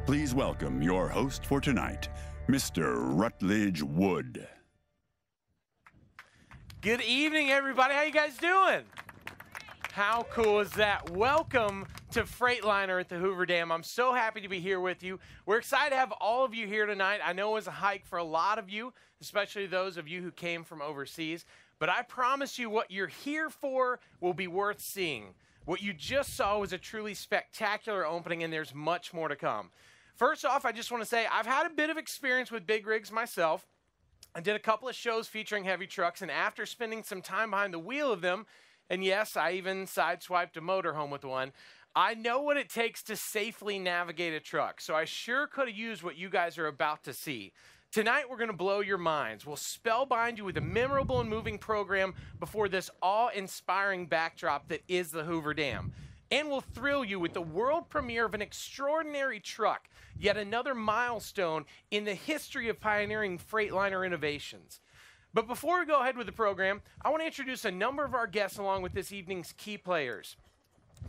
Please welcome your host for tonight, Mr. Rutledge Wood. Good evening, everybody. How you guys doing? How cool is that? Welcome to Freightliner at the Hoover Dam. I'm so happy to be here with you. We're excited to have all of you here tonight. I know it was a hike for a lot of you, especially those of you who came from overseas. But I promise you what you're here for will be worth seeing. What you just saw was a truly spectacular opening, and there's much more to come. First off, I just want to say I've had a bit of experience with big rigs myself. I did a couple of shows featuring heavy trucks, and after spending some time behind the wheel of them, and yes, I even sideswiped a motorhome with one, I know what it takes to safely navigate a truck, so I sure could have used what you guys are about to see. Tonight, we're going to blow your minds. We'll spellbind you with a memorable and moving program before this awe-inspiring backdrop that is the Hoover Dam. And we'll thrill you with the world premiere of an extraordinary truck, yet another milestone in the history of pioneering Freightliner innovations. But before we go ahead with the program, I want to introduce a number of our guests along with this evening's key players.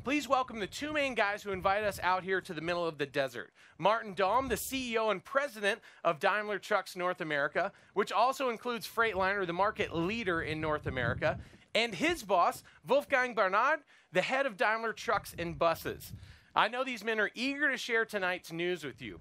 Please welcome the two main guys who invited us out here to the middle of the desert. Martin Daum, the CEO and president of Daimler Trucks North America, which also includes Freightliner, the market leader in North America, and his boss, Wolfgang Barnard, the head of Daimler Trucks and Buses. I know these men are eager to share tonight's news with you.